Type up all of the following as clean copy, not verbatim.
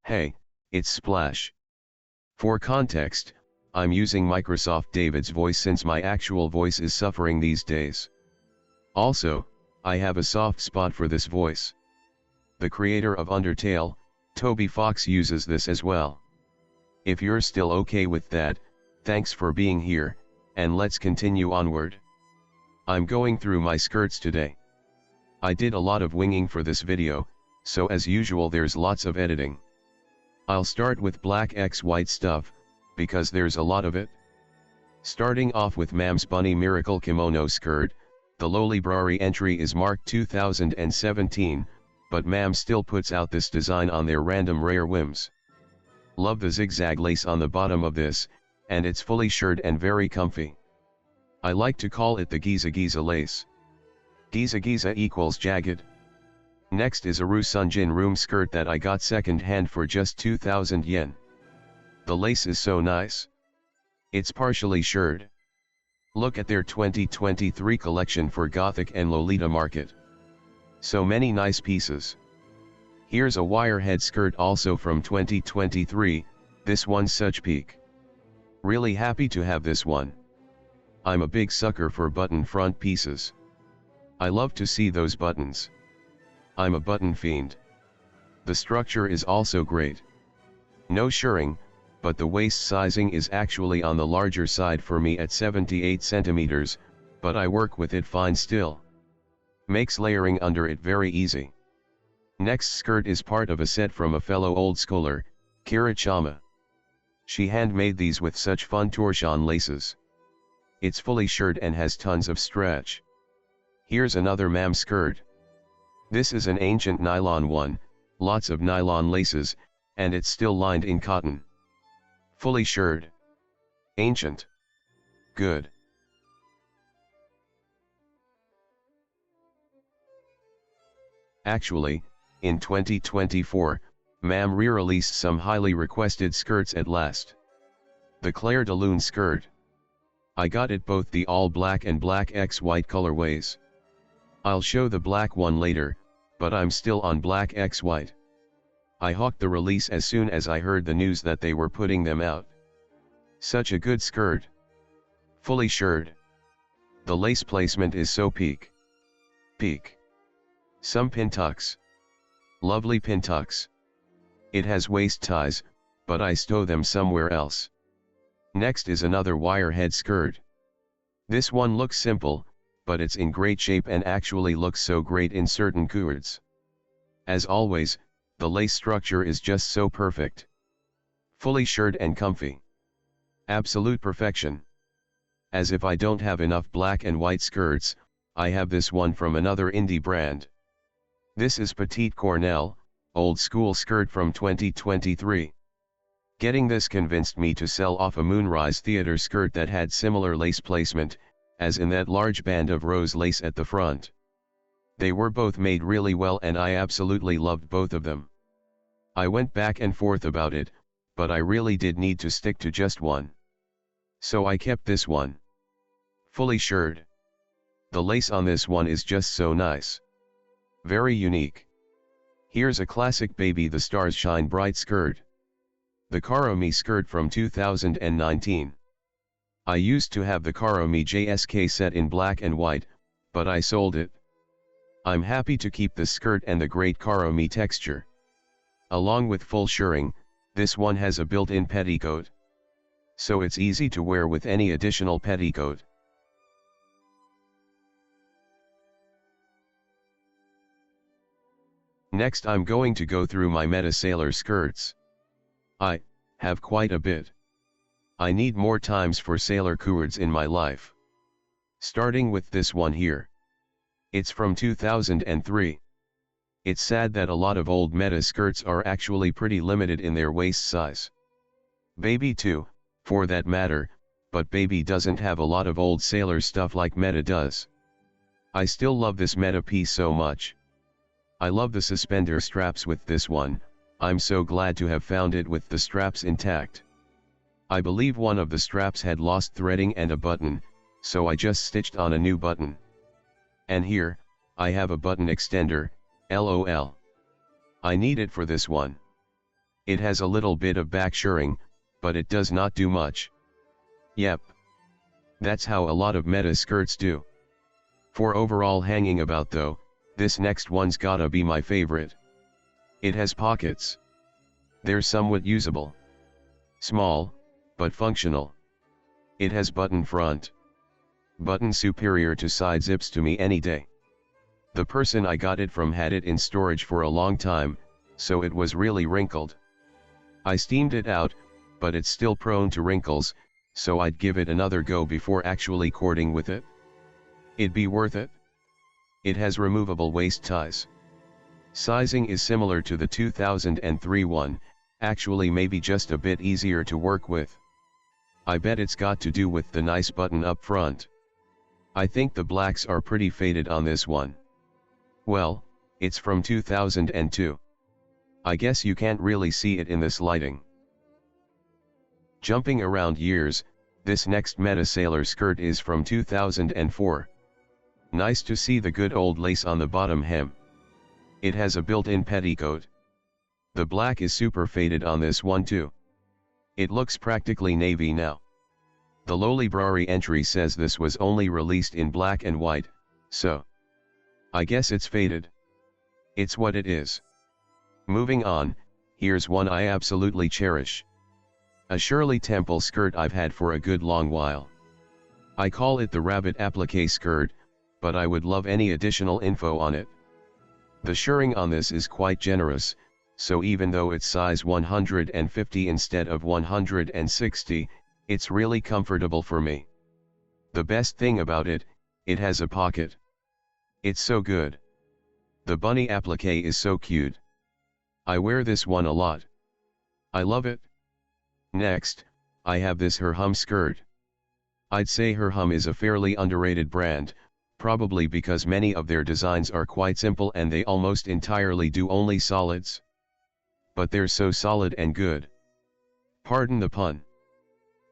Hey, it's Splash. For context, I'm using Microsoft David's voice since my actual voice is suffering these days. Also, I have a soft spot for this voice. The creator of Undertale, Toby Fox, uses this as well. If you're still okay with that, thanks for being here, and let's continue onward. I'm going through my skirts today. I did a lot of winging for this video, so as usual there's lots of editing. I'll start with black x white stuff, because there's a lot of it. Starting off with Mam's Bunny Miracle Kimono Skirt, the Lolibrary entry is marked 2017, but Mam still puts out this design on their random rare whims. Love the zigzag lace on the bottom of this, and it's fully shirred and very comfy. I like to call it the Giza Giza lace. Giza Giza equals jagged. Next is a Ru Sunjin room skirt that I got second hand for just 2,000 yen. The lace is so nice. It's partially shirred. Look at their 2023 collection for Gothic and Lolita market. So many nice pieces. Here's a wire head skirt also from 2023, this one's such peak. Really happy to have this one. I'm a big sucker for button front pieces. I love to see those buttons. I'm a button fiend. The structure is also great. No shirring, but the waist sizing is actually on the larger side for me at 78 centimeters, but I work with it fine still. Makes layering under it very easy. Next skirt is part of a set from a fellow old schooler, Kira Chama. She handmade these with such fun torchon laces. It's fully shirred and has tons of stretch. Here's another Mam skirt. This is an ancient nylon one, lots of nylon laces, and it's still lined in cotton. Fully shirred. Ancient. Good. Actually, in 2024, Mam re-released some highly requested skirts at last. The Claire de Lune skirt. I got it both the all black and black x white colorways. I'll show the black one later, but I'm still on black x white. I hawked the release as soon as I heard the news that they were putting them out. Such a good skirt. Fully shirred. The lace placement is so peak. Peak. Some pin tucks. Lovely pin tucks. It has waist ties, but I stow them somewhere else. Next is another wire head skirt. This one looks simple, but it's in great shape and actually looks so great in certain cords. As always, the lace structure is just so perfect. Fully shirred and comfy. Absolute perfection. As if I don't have enough black and white skirts, I have this one from another indie brand. This is Petite Cornell, old school skirt from 2023. Getting this convinced me to sell off a Moonrise Theater skirt that had similar lace placement, as in that large band of rose lace at the front. They were both made really well and I absolutely loved both of them. I went back and forth about it, but I really did need to stick to just one. So I kept this one. Fully shirred. The lace on this one is just so nice. Very unique. Here's a classic Baby the Stars Shine Bright skirt. The Karomi skirt from 2019. I used to have the Karomi JSK set in black and white, but I sold it. I'm happy to keep the skirt and the great Karomi texture. Along with full shirring, this one has a built-in petticoat. So it's easy to wear with any additional petticoat. Next I'm going to go through my Meta Sailor skirts. I have quite a bit. I need more times for sailor cords in my life. Starting with this one here. It's from 2003. It's sad that a lot of old Meta skirts are actually pretty limited in their waist size. Baby too, for that matter, but Baby doesn't have a lot of old sailor stuff like Meta does. I still love this Meta piece so much. I love the suspender straps with this one. I'm so glad to have found it with the straps intact. I believe one of the straps had lost threading and a button, so I just stitched on a new button. And here, I have a button extender, LOL. I need it for this one. It has a little bit of back shirring, but it does not do much. Yep. That's how a lot of meta skirts do. For overall hanging about though, this next one's gotta be my favorite. It has pockets. They're somewhat usable. Small, but functional. It has button front. Button superior to side zips to me any day. The person I got it from had it in storage for a long time, so it was really wrinkled. I steamed it out, but it's still prone to wrinkles, so I'd give it another go before actually cording with it. It'd be worth it. It has removable waist ties. Sizing is similar to the 2003 one, actually maybe just a bit easier to work with. I bet it's got to do with the nice button up front. I think the blacks are pretty faded on this one. Well, it's from 2002. I guess you can't really see it in this lighting. Jumping around years, this next meta sailor skirt is from 2004. Nice to see the good old lace on the bottom hem. It has a built-in petticoat. The black is super faded on this one too. It looks practically navy now. The Lolibrary entry says this was only released in black and white, so I guess it's faded. It's what it is. Moving on, here's one I absolutely cherish. A Shirley Temple skirt I've had for a good long while. I call it the rabbit applique skirt, but I would love any additional info on it. The shirring on this is quite generous, so even though it's size 150 instead of 160, it's really comfortable for me. The best thing about it, it has a pocket. It's so good. The bunny applique is so cute. I wear this one a lot. I love it. Next, I have this Her Hum skirt. I'd say Her Hum is a fairly underrated brand, probably because many of their designs are quite simple and they almost entirely do only solids. But they're so solid and good. Pardon the pun.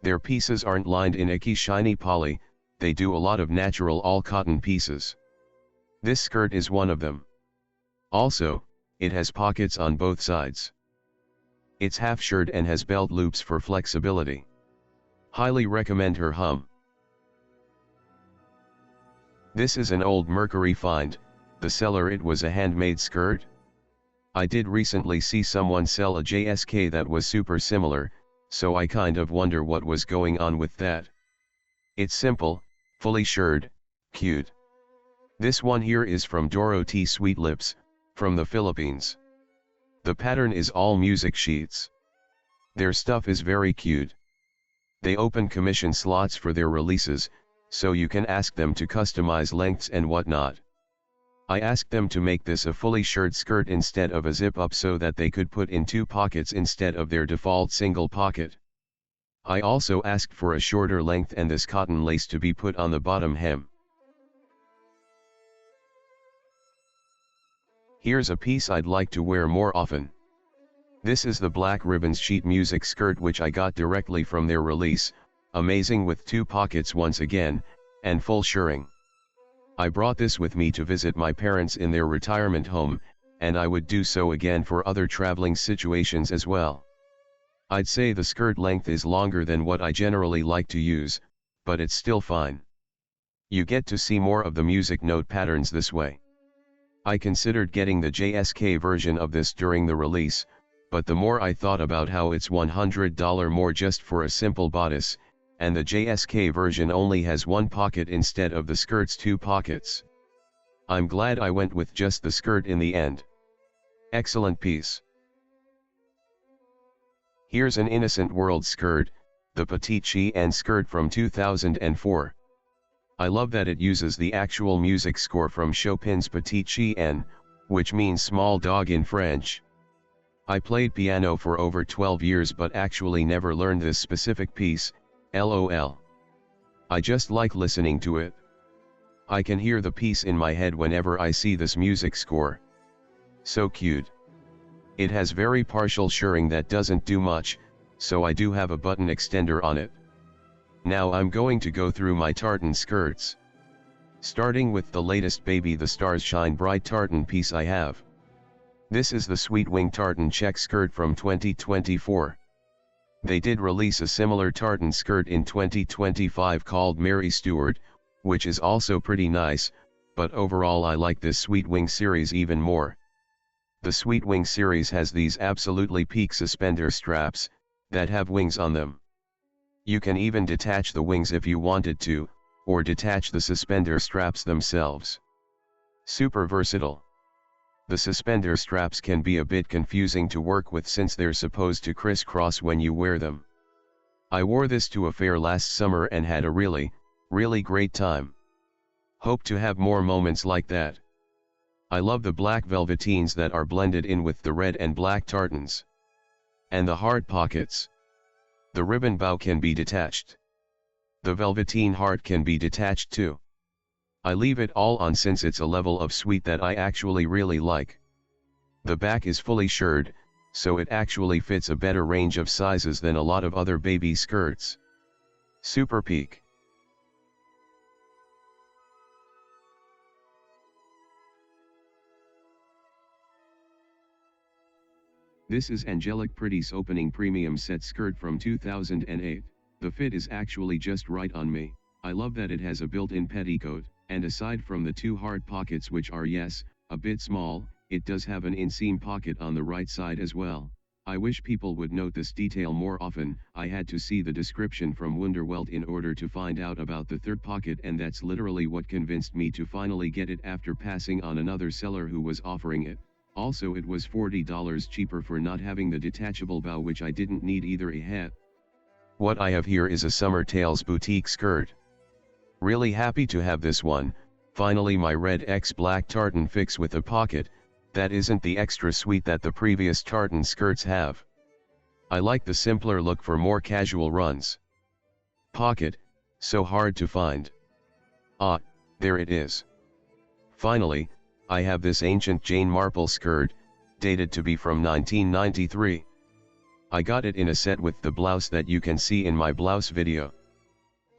Their pieces aren't lined in icky shiny poly, they do a lot of natural all cotton pieces. This skirt is one of them. Also, it has pockets on both sides. It's half shirred and has belt loops for flexibility. Highly recommend Her Hum. This is an old Mercury find, the seller it was a handmade skirt. I did recently see someone sell a JSK that was super similar, so I kind of wonder what was going on with that. It's simple, fully shirred, cute. This one here is from Dorothy Sweet Lips, from the Philippines. The pattern is all music sheets. Their stuff is very cute. They open commission slots for their releases, so you can ask them to customize lengths and whatnot. I asked them to make this a fully shirred skirt instead of a zip-up so that they could put in 2 pockets instead of their default single pocket. I also asked for a shorter length and this cotton lace to be put on the bottom hem. Here's a piece I'd like to wear more often. This is the Black Ribbons sheet music skirt which I got directly from their release, amazing with 2 pockets once again, and full shirring. I brought this with me to visit my parents in their retirement home, and I would do so again for other traveling situations as well. I'd say the skirt length is longer than what I generally like to use, but it's still fine. You get to see more of the music note patterns this way. I considered getting the JSK version of this during the release, but the more I thought about how it's $100 more just for a simple bodice, and the JSK version only has 1 pocket instead of the skirt's 2 pockets. I'm glad I went with just the skirt in the end. Excellent piece. Here's an Innocent World skirt, the Petite Chien skirt from 2004. I love that it uses the actual music score from Chopin's Petite Chien, which means small dog in French. I played piano for over 12 years but actually never learned this specific piece, LOL. I just like listening to it. I can hear the piece in my head whenever I see this music score. So cute. It has very partial shirring that doesn't do much, so I do have a button extender on it. Now I'm going to go through my tartan skirts. Starting with the latest Baby the Stars Shine Bright tartan piece I have. This is the Sweet Wing tartan check skirt from 2024. They did release a similar tartan skirt in 2025 called Mary Stuart, which is also pretty nice, but overall I like this Sweet Wing series even more. The Sweet Wing series has these absolutely peak suspender straps, that have wings on them. You can even detach the wings if you wanted to, or detach the suspender straps themselves. Super versatile. The suspender straps can be a bit confusing to work with since they're supposed to crisscross when you wear them. I wore this to a fair last summer and had a really great time. Hope to have more moments like that. I love the black velveteens that are blended in with the red and black tartans. And the hard pockets. The ribbon bow can be detached. The velveteen heart can be detached too. I leave it all on since it's a level of sweet that I actually really like. The back is fully shirred, so it actually fits a better range of sizes than a lot of other baby skirts. Super peak. This is Angelic Pretty's opening premium set skirt from 2008. The fit is actually just right on me. I love that it has a built-in petticoat, and aside from the two hard pockets which are yes, a bit small, it does have an inseam pocket on the right side as well. I wish people would note this detail more often. I had to see the description from Wunderwelt in order to find out about the third pocket, and that's literally what convinced me to finally get it after passing on another seller who was offering it. Also, it was $40 cheaper for not having the detachable bow, which I didn't need either. A hat. What I have here is a Summer Tales boutique skirt. Really happy to have this one. Finally, my red X black tartan fix with a pocket that isn't the extra sweet that the previous tartan skirts have. I like the simpler look for more casual runs. Pocket, so hard to find. Ah, there it is. Finally, I have this ancient Jane Marple skirt, dated to be from 1993. I got it in a set with the blouse that you can see in my blouse video.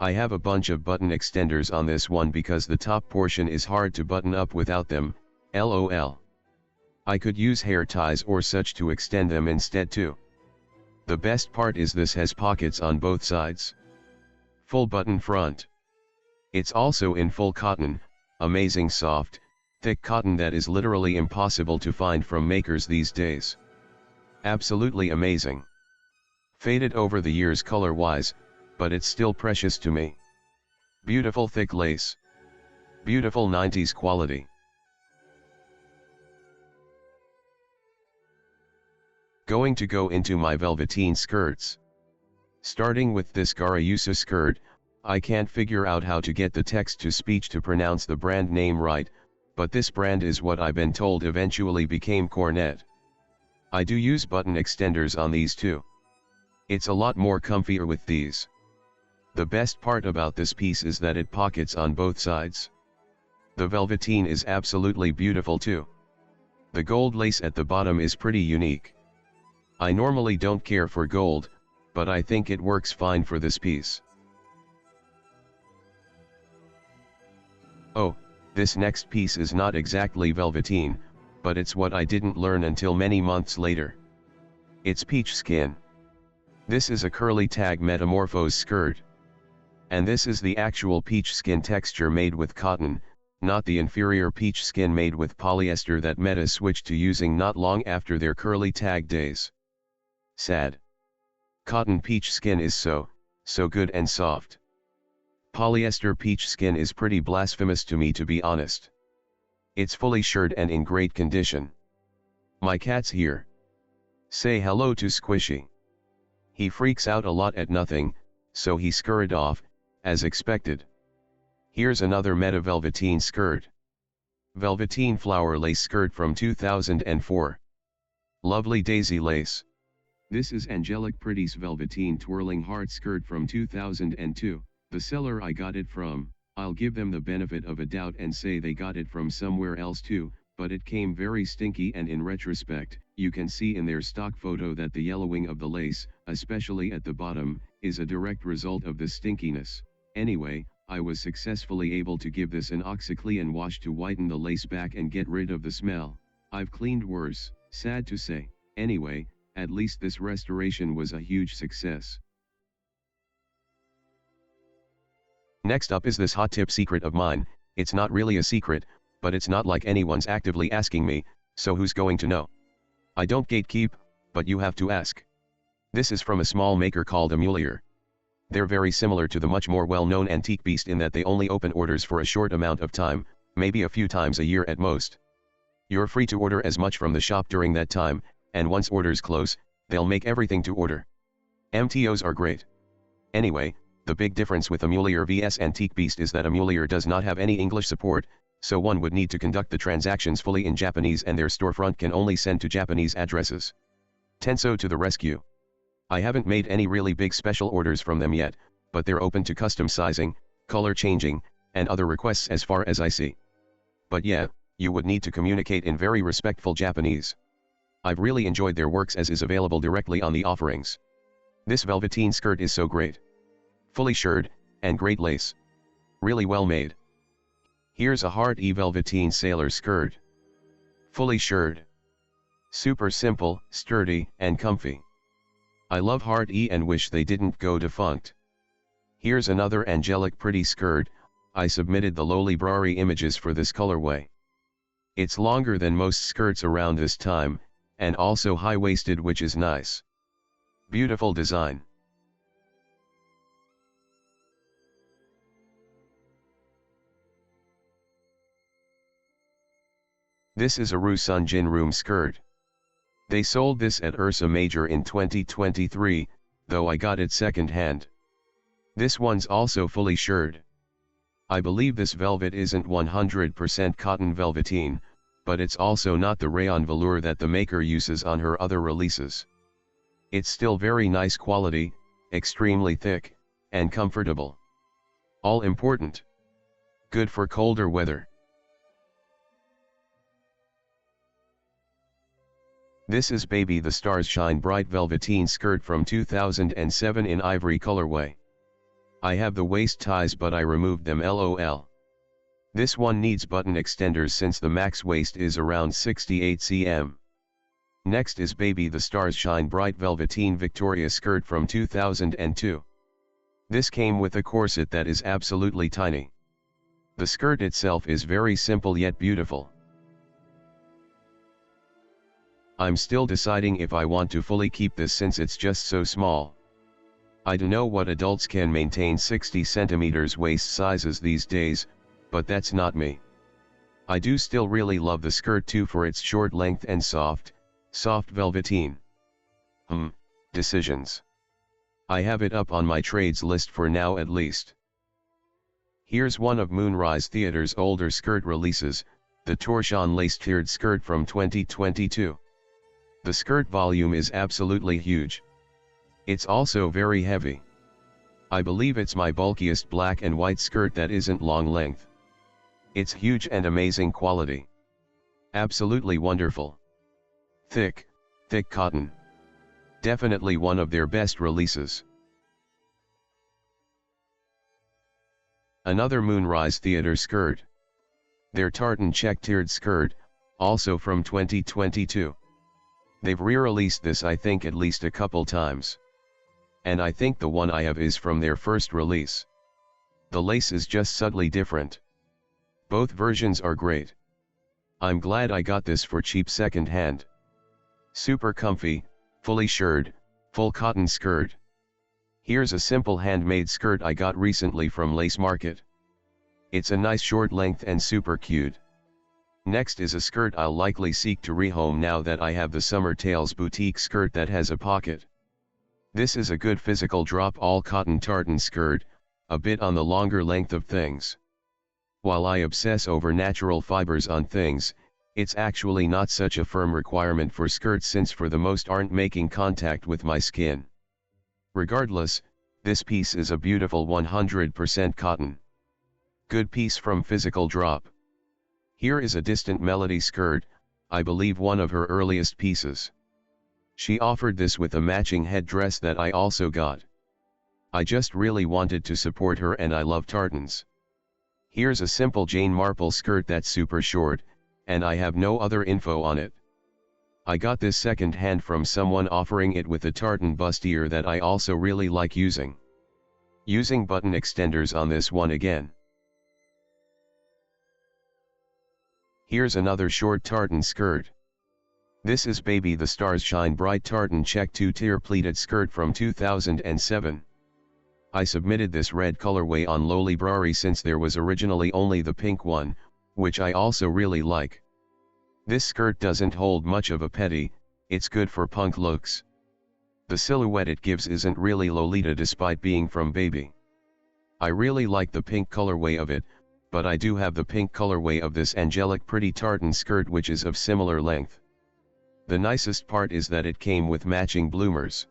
I have a bunch of button extenders on this one because the top portion is hard to button up without them, lol. I could use hair ties or such to extend them instead too. The best part is this has pockets on both sides. Full button front. It's also in full cotton, amazing soft, thick cotton that is literally impossible to find from makers these days. Absolutely amazing. Faded over the years color-wise, but it's still precious to me. Beautiful thick lace. Beautiful 90s quality. Going to go into my velveteen skirts. Starting with this Garayusa skirt, I can't figure out how to get the text-to-speech to pronounce the brand name right, but this brand is what I've been told eventually became Cornet. I do use button extenders on these too. It's a lot more comfier with these. The best part about this piece is that it pockets on both sides. The velveteen is absolutely beautiful too. The gold lace at the bottom is pretty unique. I normally don't care for gold, but I think it works fine for this piece. Oh, this next piece is not exactly velveteen, but it's what I didn't learn until many months later. It's peach skin. This is a curly tag metamorphose skirt. And this is the actual peach skin texture made with cotton, not the inferior peach skin made with polyester that Meta switched to using not long after their curly tag days. Sad. Cotton peach skin is so good and soft. Polyester peach skin is pretty blasphemous to me, to be honest. It's fully shirred and in great condition. My cat's here. Say hello to Squishy. He freaks out a lot at nothing, so he scurried off, as expected. Here's another Meta velveteen skirt. Velveteen flower lace skirt from 2004. Lovely daisy lace. This is Angelic Pretty's velveteen twirling heart skirt from 2002. The seller I got it from, I'll give them the benefit of a doubt and say they got it from somewhere else too, but it came very stinky, and in retrospect, you can see in their stock photo that the yellowing of the lace, especially at the bottom, is a direct result of the stinkiness. Anyway, I was successfully able to give this an OxiClean wash to whiten the lace back and get rid of the smell. I've cleaned worse, Sad to say, anyway, at least this restoration was a huge success. Next up is this hot tip secret of mine. It's not really a secret, but it's not like anyone's actively asking me, so who's going to know? I don't gatekeep, but you have to ask. This is from a small maker called Emulator. They're very similar to the much more well-known Antique Beast in that they only open orders for a short amount of time, maybe a few times a year at most. You're free to order as much from the shop during that time, and once orders close, they'll make everything to order. MTOs are great. Anyway, the big difference with Emulator vs Antique Beast is that Emulator does not have any English support, so one would need to conduct the transactions fully in Japanese and their storefront can only send to Japanese addresses. Tenso to the rescue. I haven't made any really big special orders from them yet, but they're open to custom sizing, color changing, and other requests as far as I see. But yeah, you would need to communicate in very respectful Japanese. I've really enjoyed their works as is available directly on the offerings. This velveteen skirt is so great. Fully shirred, and great lace. Really well made. Here's a Heart E velveteen sailor skirt. Fully shirred. Super simple, sturdy, and comfy. I love Heart E and wish they didn't go defunct. Here's another angelic pretty skirt. I submitted the Lolita images for this colorway. It's longer than most skirts around this time, and also high-waisted, which is nice. Beautiful design. This is a Rue Sunjin room skirt. They sold this at Ursa Major in 2023, though I got it second-hand. This one's also fully shirred. I believe this velvet isn't 100% cotton velveteen, but it's also not the rayon velour that the maker uses on her other releases. It's still very nice quality, extremely thick, and comfortable. All important. Good for colder weather. This is Baby the Stars Shine Bright Velveteen Skirt from 2007 in ivory colorway. I have the waist ties but I removed them lol. This one needs button extenders since the max waist is around 68 cm. Next is Baby the Stars Shine Bright Velveteen Victoria Skirt from 2002. This came with a corset that is absolutely tiny. The skirt itself is very simple yet beautiful. I'm still deciding if I want to fully keep this since it's just so small. I don't know what adults can maintain 60 cm waist sizes these days, but that's not me. I do still really love the skirt too for its short length and soft velveteen. Decisions. I have it up on my trades list for now at least. Here's one of Moonrise Theatre's older skirt releases, the Torchon Lace Tiered Skirt from 2022. The skirt volume is absolutely huge. It's also very heavy. I believe it's my bulkiest black and white skirt that isn't long length. It's huge and amazing quality. Absolutely wonderful. Thick cotton. Definitely one of their best releases. Another Moonrise Theatre skirt. Their tartan check tiered skirt, also from 2022. They've re-released this I think at least a couple times. And I think the one I have is from their first release. The lace is just subtly different. Both versions are great. I'm glad I got this for cheap second hand. Super comfy, fully shirred, full cotton skirt. Here's a simple handmade skirt I got recently from Lace Market. It's a nice short length and super cute. Next is a skirt I'll likely seek to rehome now that I have the Summer Tales boutique skirt that has a pocket. This is a good physical drop all cotton tartan skirt, a bit on the longer length of things. While I obsess over natural fibers on things, it's actually not such a firm requirement for skirts since for the most aren't making contact with my skin. Regardless, this piece is a beautiful 100% cotton. Good piece from physical drop. Here is a Distant Melody skirt, I believe one of her earliest pieces. She offered this with a matching headdress that I also got. I just really wanted to support her and I love tartans. Here's a simple Jane Marple skirt that's super short, and I have no other info on it. I got this second hand from someone offering it with a tartan bustier that I also really like using. Using button extenders on this one again. Here's another short tartan skirt. This is Baby the Stars Shine Bright Tartan Check 2-tier pleated skirt from 2007. I submitted this red colorway on Lolita since there was originally only the pink one, which I also really like. This skirt doesn't hold much of a petty, it's good for punk looks. The silhouette it gives isn't really Lolita despite being from Baby. I really like the pink colorway of it, but I do have the pink colorway of this angelic pretty tartan skirt which is of similar length. The nicest part is that it came with matching bloomers.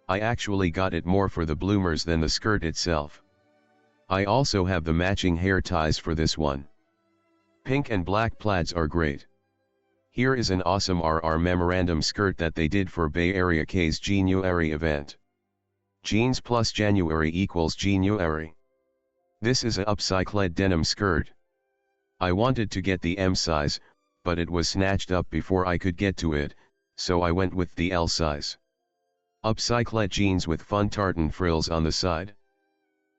I actually got it more for the bloomers than the skirt itself. I also have the matching hair ties for this one. Pink and black plaids are great. Here is an awesome RR memorandum skirt that they did for Bay Area K's January event. Jeans plus January equals January. This is a upcycled denim skirt. I wanted to get the M size, but it was snatched up before I could get to it, so I went with the L size. Upcycled jeans with fun tartan frills on the side.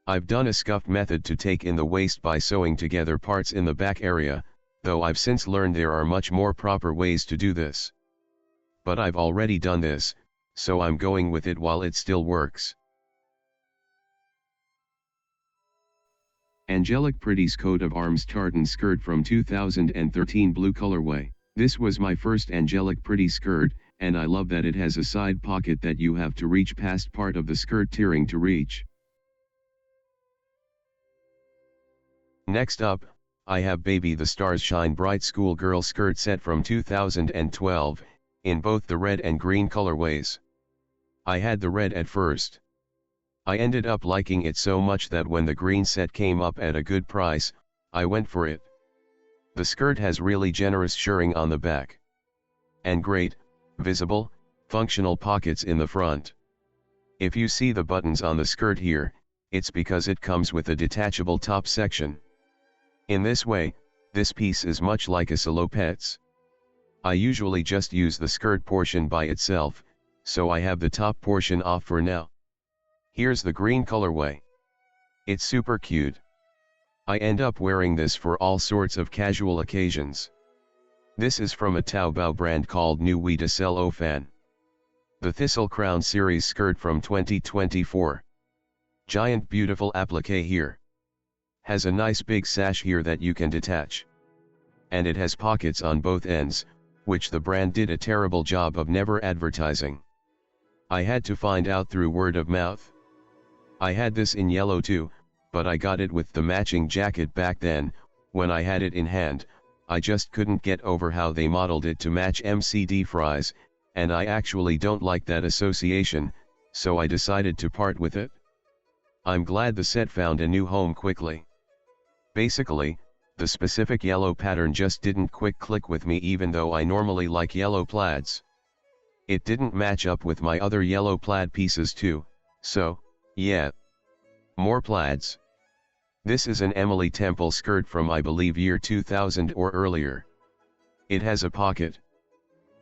I've done a scuffed method to take in the waist by sewing together parts in the back area, though I've since learned there are much more proper ways to do this. But I've already done this, so I'm going with it while it still works. Angelic Pretty's coat of arms tartan skirt from 2013 blue colorway. This was my first Angelic Pretty skirt, and I love that it has a side pocket that you have to reach past part of the skirt tiering to reach. Next up, I have Baby the Stars Shine Bright Schoolgirl skirt set from 2012, in both the red and green colorways. I had the red at first. I ended up liking it so much that when the green set came up at a good price, I went for it. The skirt has really generous shirring on the back. And great, visible, functional pockets in the front. If you see the buttons on the skirt here, it's because it comes with a detachable top section. In this way, this piece is much like a salopet's. I usually just use the skirt portion by itself, so I have the top portion off for now. Here's the green colorway. It's super cute. I end up wearing this for all sorts of casual occasions. This is from a Taobao brand called Nui de Cellophane. The Thistle Crown series skirt from 2024. Giant beautiful applique here. Has a nice big sash here that you can detach. And it has pockets on both ends, which the brand did a terrible job of never advertising. I had to find out through word of mouth. I had this in yellow too, but I got it with the matching jacket back then. When I had it in hand, I just couldn't get over how they modeled it to match MCD fries, and I actually don't like that association, so I decided to part with it. I'm glad the set found a new home quickly. Basically, the specific yellow pattern just didn't quick click with me even though I normally like yellow plaids. It didn't match up with my other yellow plaid pieces too, so, yeah. More plaids. This is an Emily Temple skirt from I believe year 2000 or earlier. It has a pocket.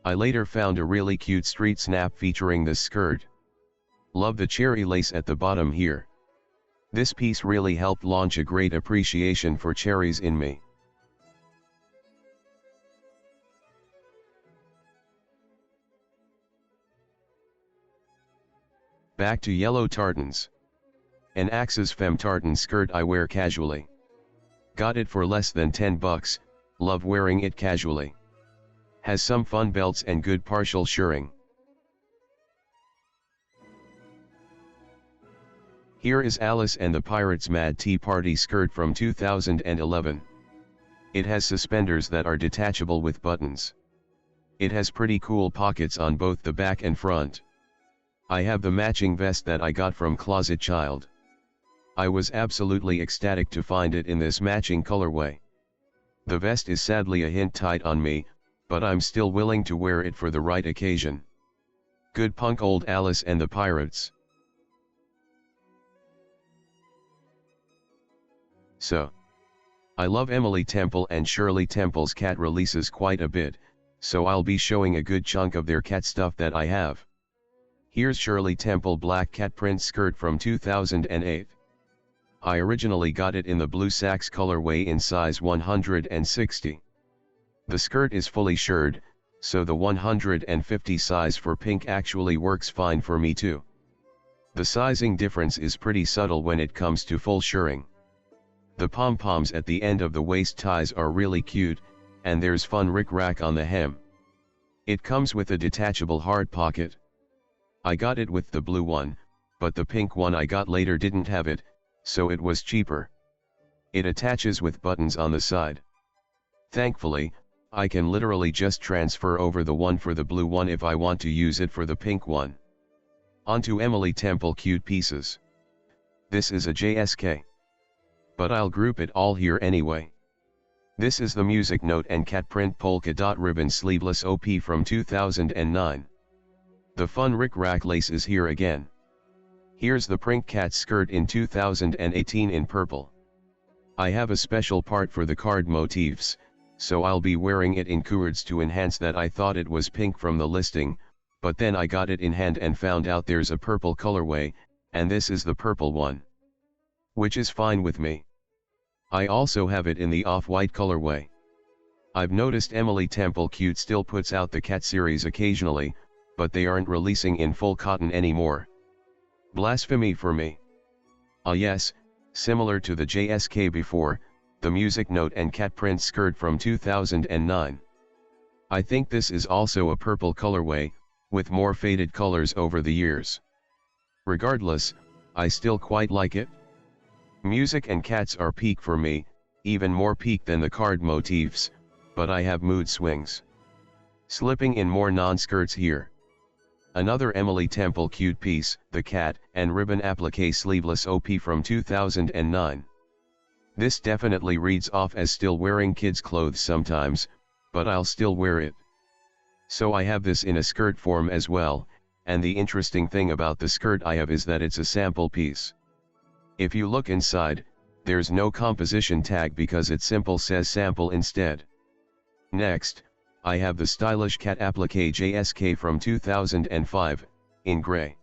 I later found a really cute street snap featuring this skirt. Love the cherry lace at the bottom here. This piece really helped launch a great appreciation for cherries in me. Back to yellow tartans. An Axis Femme tartan skirt I wear casually. Got it for less than 10 bucks, love wearing it casually. Has some fun belts and good partial shirring. Here is Alice and the Pirates Mad Tea Party skirt from 2011. It has suspenders that are detachable with buttons. It has pretty cool pockets on both the back and front. I have the matching vest that I got from Closet Child. I was absolutely ecstatic to find it in this matching colorway. The vest is sadly a hint tight on me, but I'm still willing to wear it for the right occasion. Good punk old Alice and the Pirates. So, I love Emily Temple and Shirley Temple's cat releases quite a bit, so I'll be showing a good chunk of their cat stuff that I have. Here's Shirley Temple black cat print skirt from 2008. I originally got it in the blue sax colorway in size 160. The skirt is fully shirred, so the 150 size for pink actually works fine for me too. The sizing difference is pretty subtle when it comes to full shirring. The pom-poms at the end of the waist ties are really cute, and there's fun rick-rack on the hem. It comes with a detachable hard pocket. I got it with the blue one, but the pink one I got later didn't have it, so it was cheaper. It attaches with buttons on the side. Thankfully, I can literally just transfer over the one for the blue one if I want to use it for the pink one. Onto Emily Temple cute pieces. This is a JSK. But I'll group it all here anyway. This is the Music Note and Cat Print Polka Dot Ribbon Sleeveless OP from 2009. The fun rick-rack lace is here again. Here's the Prink Cat skirt in 2018 in purple. I have a special part for the card motifs, so I'll be wearing it in cords to enhance that. I thought it was pink from the listing, but then I got it in hand and found out there's a purple colorway, and this is the purple one. Which is fine with me. I also have it in the off-white colorway. I've noticed Emily Temple Cute still puts out the cat series occasionally, but they aren't releasing in full cotton anymore. Blasphemy for me. Ah yes, similar to the JSK before, the Music Note and Cat Print skirt from 2009. I think this is also a purple colorway, with more faded colors over the years. Regardless, I still quite like it. Music and cats are peak for me, even more peak than the card motifs, but I have mood swings. Slipping in more non-skirts here. Another Emily Temple cute piece, the cat and ribbon applique sleeveless OP from 2009. This definitely reads off as still wearing kids' clothes sometimes, but I'll still wear it. So I have this in a skirt form as well, and the interesting thing about the skirt I have is that it's a sample piece. If you look inside, there's no composition tag because it simple says sample instead. Next, I have the stylish cat applique JSK from 2005, in grey.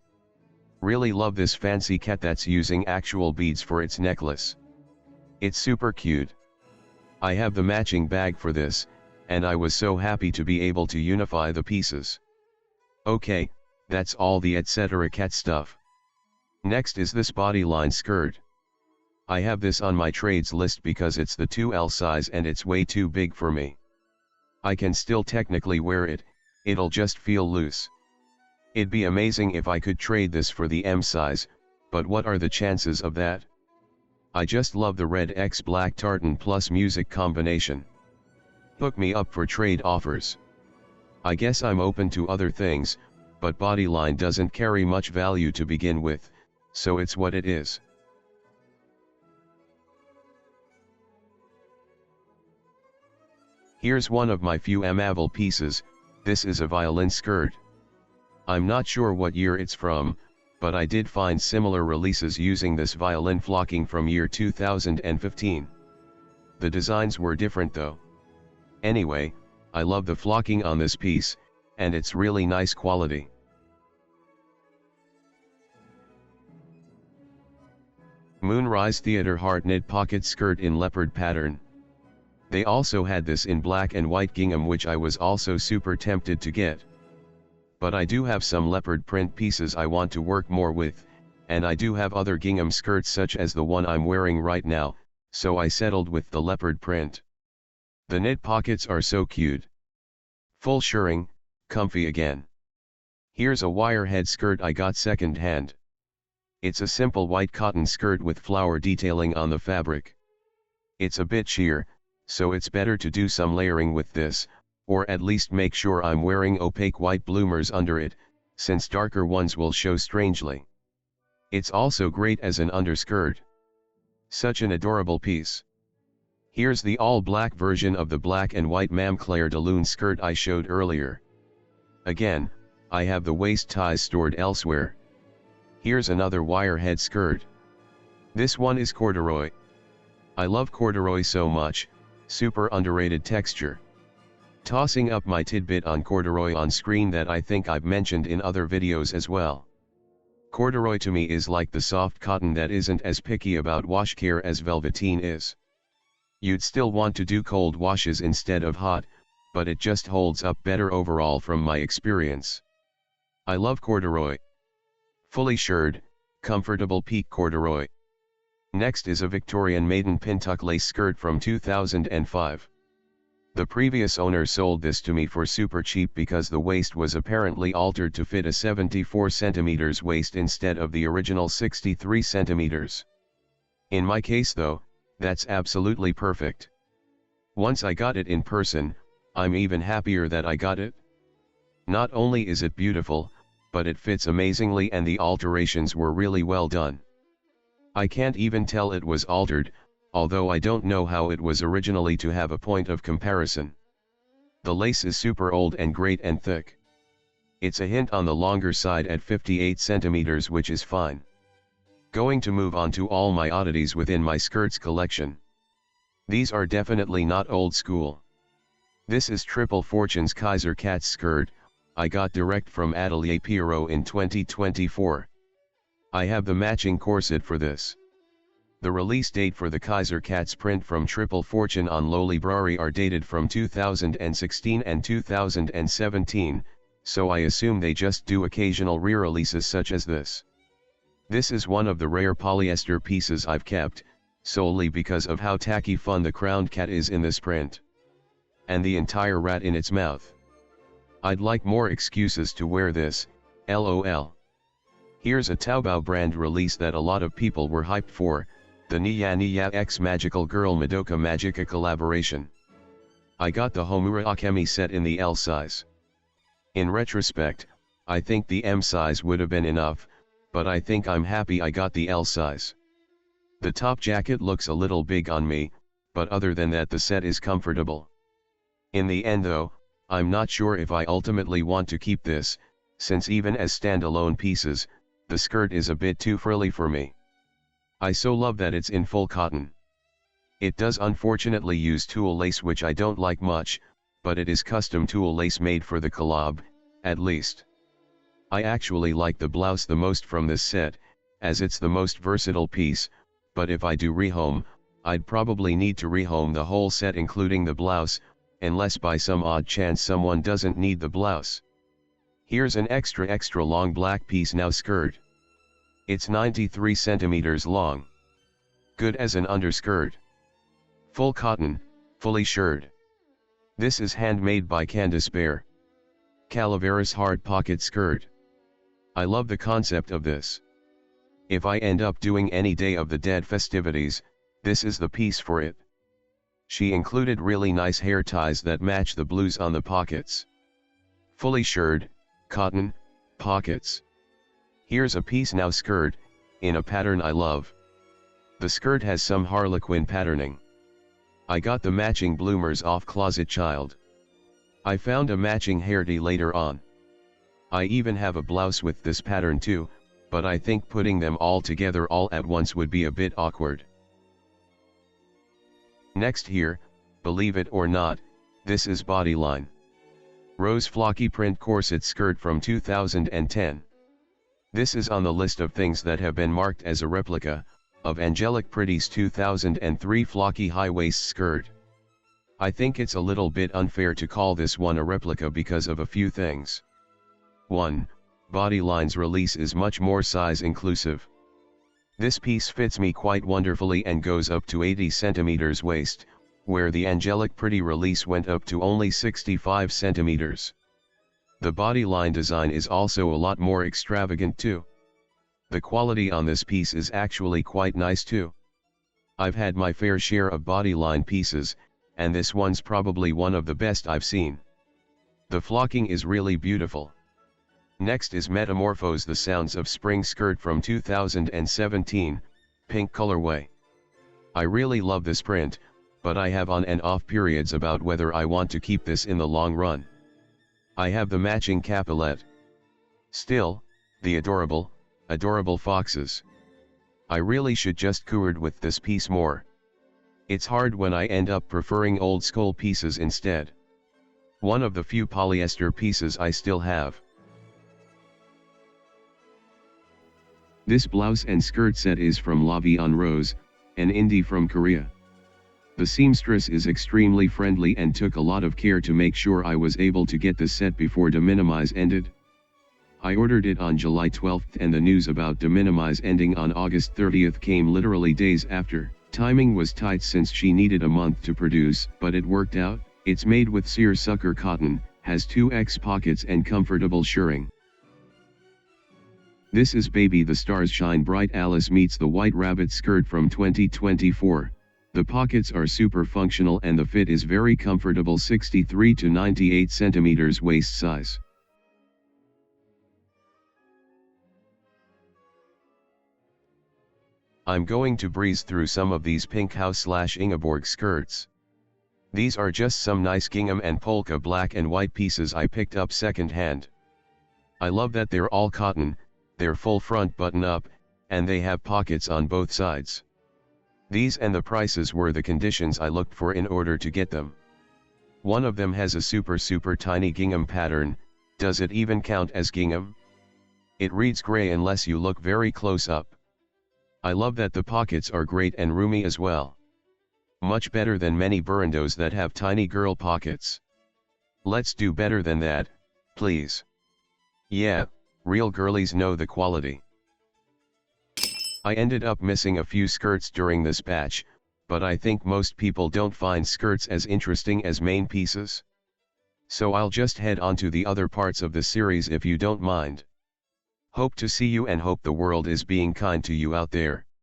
Really love this fancy cat that's using actual beads for its necklace. It's super cute. I have the matching bag for this, and I was so happy to be able to unify the pieces. Okay, that's all the etc. cat stuff. Next is this bodyline skirt. I have this on my trades list because it's the 2L size and it's way too big for me. I can still technically wear it, it'll just feel loose. It'd be amazing if I could trade this for the M size, but what are the chances of that? I just love the red X black tartan plus music combination. Hook me up for trade offers. I guess I'm open to other things, but bodyline doesn't carry much value to begin with, so it's what it is. Here's one of my few Amavel pieces. This is a violin skirt. I'm not sure what year it's from, but I did find similar releases using this violin flocking from year 2015. The designs were different though. Anyway, I love the flocking on this piece, and it's really nice quality. Moonrise Theatre Heart knit pocket skirt in leopard pattern. They also had this in black and white gingham, which I was also super tempted to get. But I do have some leopard print pieces I want to work more with, and I do have other gingham skirts such as the one I'm wearing right now, so I settled with the leopard print. The knit pockets are so cute. Full shirring, comfy again. Here's a wire head skirt I got second hand. It's a simple white cotton skirt with flower detailing on the fabric. It's a bit sheer, so it's better to do some layering with this, or at least make sure I'm wearing opaque white bloomers under it, since darker ones will show strangely. It's also great as an underskirt. Such an adorable piece. Here's the all-black version of the black and white Mame Claire de Lune skirt I showed earlier. Again, I have the waist ties stored elsewhere. Here's another wire head skirt. This one is corduroy. I love corduroy so much, super underrated texture. Tossing up my tidbit on corduroy on screen that I think I've mentioned in other videos as well. Corduroy to me is like the soft cotton that isn't as picky about wash care as velveteen is. You'd still want to do cold washes instead of hot, but it just holds up better overall from my experience. I love corduroy. Fully shirred, comfortable peak corduroy. Next is a Victorian maiden pintuck lace skirt from 2005. The previous owner sold this to me for super cheap because the waist was apparently altered to fit a 74 cm waist instead of the original 63 cm. In my case though, that's absolutely perfect. Once I got it in person, I'm even happier that I got it. Not only is it beautiful, but it fits amazingly and the alterations were really well done. I can't even tell it was altered, although I don't know how it was originally to have a point of comparison. The lace is super old and great and thick. It's a hint on the longer side at 58 cm, which is fine. Going to move on to all my oddities within my skirts collection. These are definitely not old school. This is Triple Fortune's Kaiser Cat skirt, I got direct from Atelier Pierrot in 2024. I have the matching corset for this. The release date for the Kaiser Cat's print from Triple Fortune on Lolita are dated from 2016 and 2017, so I assume they just do occasional re-releases such as this. This is one of the rare polyester pieces I've kept, solely because of how tacky fun the crowned cat is in this print. And the entire rat in its mouth. I'd like more excuses to wear this, lol. Here's a Taobao brand release that a lot of people were hyped for, the Nia Nia X Magical Girl Madoka Magica collaboration. I got the Homura Akemi set in the L size. In retrospect, I think the M size would have been enough, but I think I'm happy I got the L size. The top jacket looks a little big on me, but other than that the set is comfortable. In the end though, I'm not sure if I ultimately want to keep this, since even as standalone pieces, the skirt is a bit too frilly for me. I so love that it's in full cotton. It does unfortunately use tulle lace which I don't like much, but it is custom tulle lace made for the collab, at least. I actually like the blouse the most from this set, as it's the most versatile piece, but if I do rehome, I'd probably need to rehome the whole set including the blouse, unless by some odd chance someone doesn't need the blouse. Here's an extra long black piece now skirt. It's 93 centimeters long. Good as an underskirt. Full cotton, fully shirred. This is handmade by Candice Bear. Calaveras hard pocket skirt. I love the concept of this. If I end up doing any Day of the Dead festivities, this is the piece for it. She included really nice hair ties that match the blues on the pockets. Fully shirred, cotton, pockets. Here's a piece now skirt, in a pattern I love. The skirt has some harlequin patterning. I got the matching bloomers off Closet Child. I found a matching hairtie later on. I even have a blouse with this pattern too, but I think putting them all together all at once would be a bit awkward. Next here, believe it or not, this is Bodyline. Rose flocky print corset skirt from 2010. This is on the list of things that have been marked as a replica, of Angelic Pretty's 2003 flocky high-waist skirt. I think it's a little bit unfair to call this one a replica because of a few things. 1. Bodyline's release is much more size inclusive. This piece fits me quite wonderfully and goes up to 80 centimeters waist, where the Angelic Pretty release went up to only 65 centimeters. The bodyline design is also a lot more extravagant too. The quality on this piece is actually quite nice too. I've had my fair share of bodyline pieces, and this one's probably one of the best I've seen. The flocking is really beautiful. Next is Metamorphose the Sounds of Spring skirt from 2017, pink colorway. I really love this print, but I have on and off periods about whether I want to keep this in the long run. I have the matching capulette. Still, the adorable foxes. I really should just cooed with this piece more. It's hard when I end up preferring old school pieces instead. One of the few polyester pieces I still have. This blouse and skirt set is from La Vie en Rose, an indie from Korea. The seamstress is extremely friendly and took a lot of care to make sure I was able to get the set before de minimise ended. I ordered it on July 12th and the news about de minimise ending on August 30th came literally days after. Timing was tight since she needed a month to produce, but it worked out. It's made with seersucker cotton, has 2x pockets and comfortable shirring. This is Baby the Stars Shine Bright Alice meets the White Rabbit skirt from 2024. The pockets are super functional and the fit is very comfortable, 63 to 98 centimeters waist size. I'm going to breeze through some of these pink house/Ingeborg skirts. These are just some nice gingham and polka black and white pieces I picked up second hand. I love that they're all cotton, they're full front button up, and they have pockets on both sides. These and the prices were the conditions I looked for in order to get them. One of them has a super tiny gingham pattern. Does it even count as gingham? It reads gray unless you look very close up. I love that the pockets are great and roomy as well. Much better than many burandos that have tiny girl pockets. Let's do better than that, please. Yeah, real girlies know the quality. I ended up missing a few skirts during this batch, but I think most people don't find skirts as interesting as main pieces. So I'll just head on to the other parts of the series if you don't mind. Hope to see you and hope the world is being kind to you out there.